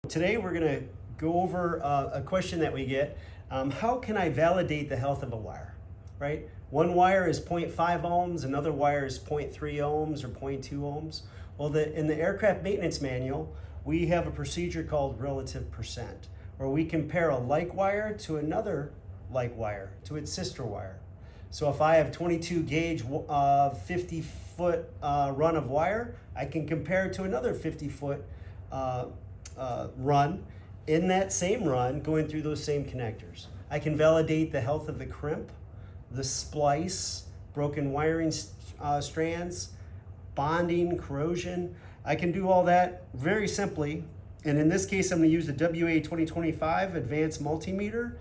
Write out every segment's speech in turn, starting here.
Today we're going to go over a question that we get. How can I validate the health of a wire, right? One wire is 0.5 ohms, another wire is 0.3 ohms or 0.2 ohms. Well, in the aircraft maintenance manual, we have a procedure called relative percent, where we compare a like wire to another like wire, to its sister wire. So if I have 22 gauge 50 foot run of wire, I can compare it to another 50 foot run in that same run going through those same connectors. I can validate the health of the crimp, the splice, broken wiring strands, bonding, corrosion. I can do all that very simply. And in this case, I'm going to use the WA 2025 Advanced Multimeter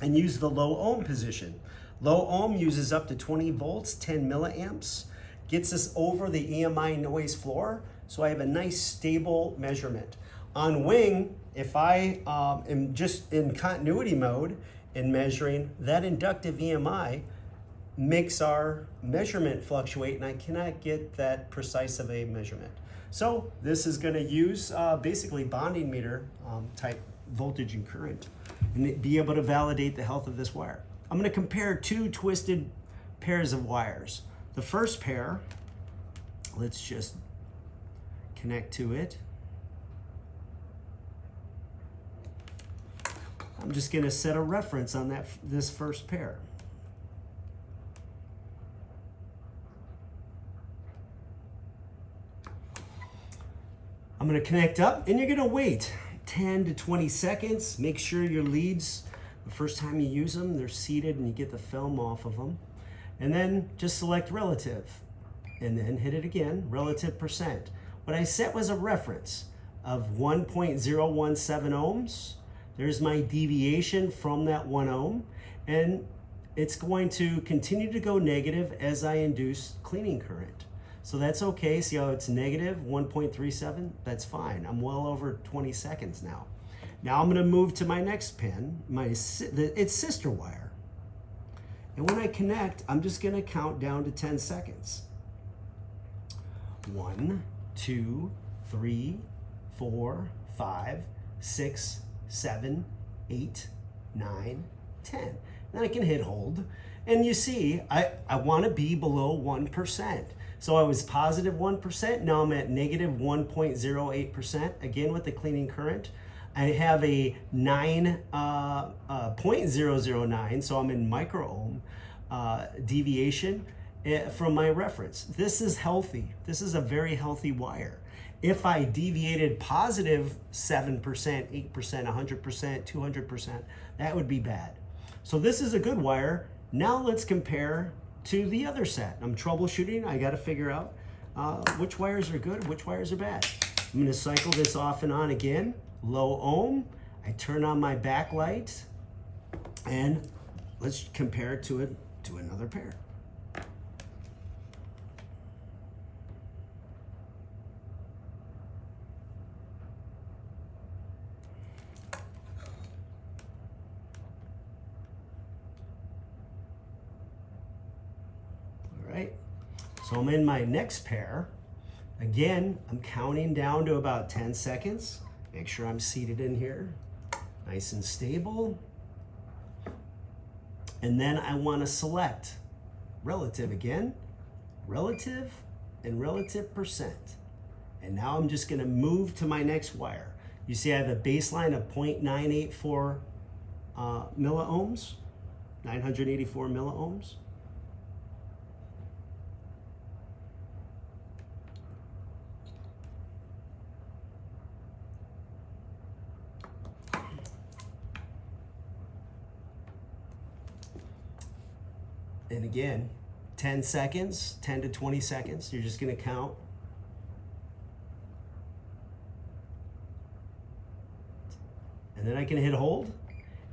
and use the low ohm position. Low ohm uses up to 20 volts, 10 milliamps, gets us over the EMI noise floor. So I have a nice stable measurement. On wing, if I am just in continuity mode in measuring, that inductive EMI makes our measurement fluctuate and I cannot get that precise of a measurement. So this is going to use basically bonding meter type voltage and current and be able to validate the health of this wire. I'm going to compare two twisted pairs of wires. The first pair, let's just connect to it. I'm just going to set a reference on this first pair. I'm going to connect up and you're going to wait 10 to 20 seconds. Make sure your leads, the first time you use them, they're seated and you get the film off of them. And then just select relative and then hit it again, relative percent. What I set was a reference of 1.017 ohms. There's my deviation from that 1 ohm, and it's going to continue to go negative as I induce cleaning current. So that's okay. See how it's negative 1.37? That's fine. I'm well over 20 seconds now. Now I'm going to move to my next pin, its sister wire. And when I connect, I'm just going to count down to 10 seconds. 1, 2, 3, 4, 5, 6, 7, 8, 9, 10. Then I can hit hold. And you see, I want to be below 1%. So I was positive 1%. Now I'm at negative 1.08%. Again, with the cleaning current. I have a 9.009, so I'm in micro ohm deviation from my reference. This is healthy. This is a very healthy wire. If I deviated positive 7%, 8%, 100%, 200%, that would be bad. So this is a good wire. Now let's compare to the other set. I'm troubleshooting. I got to figure out which wires are good, which wires are bad. I'm going to cycle this off and on again. Low ohm. I turn on my backlight and let's compare it to another pair. Right? So I'm in my next pair. Again, I'm counting down to about 10 seconds. Make sure I'm seated in here, nice and stable. And then I want to select relative again, relative and relative percent. And now I'm just going to move to my next wire. You see I have a baseline of 0.984 milliohms, 984 milliohms. And again, 10 seconds, 10 to 20 seconds. You're just going to count. And then I can hit hold.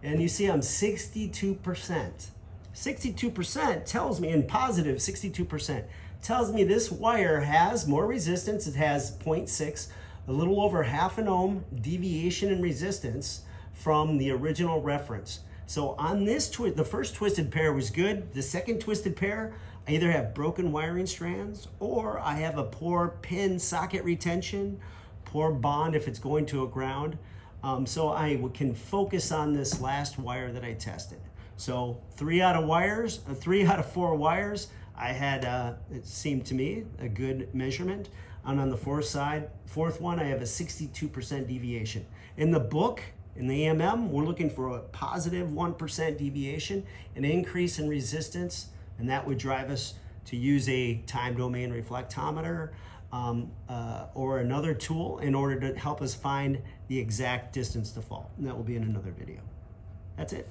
And you see I'm 62%. 62% tells me, in positive 62%, tells me this wire has more resistance. It has 0.6, a little over half an ohm deviation in resistance from the original reference. So on this the first twisted pair was good. The second twisted pair, I either have broken wiring strands or I have a poor pin socket retention, poor bond if it's going to a ground. So I can focus on this last wire that I tested. So 3 out of 4 wires, I had, it seemed to me, a good measurement. And on the fourth one, I have a 62% deviation. In the book, in the AMM, we're looking for a positive 1% deviation, an increase in resistance, and that would drive us to use a time domain reflectometer or another tool in order to help us find the exact distance to fault. And that will be in another video. That's it.